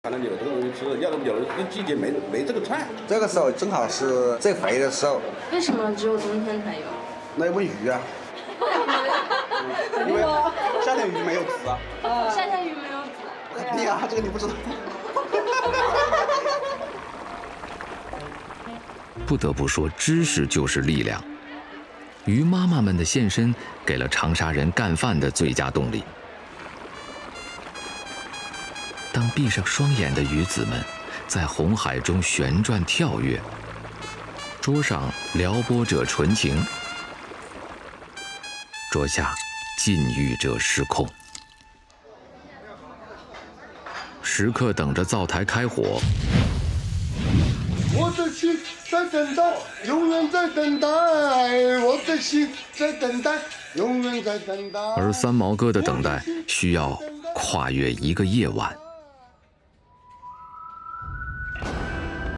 看到牛这个东西吃，要是牛这季节没这个菜。这个时候正好是最肥的时候。为什么只有冬天才有？那有鱼啊，因为夏天鱼没有籽啊。夏天鱼没有籽。对呀，这个你不知道。不得不说，知识就是力量。鱼妈妈们的现身，给了长沙人干饭的最佳动力。当闭上双眼的鱼子们在红海中旋转跳跃，桌上撩拨者纯情，桌下禁欲者失控。时刻等着灶台开火。我的心在等待，永远在等待，我的心在等待，永远在等待。而三毛哥的等待需要跨越一个夜晚。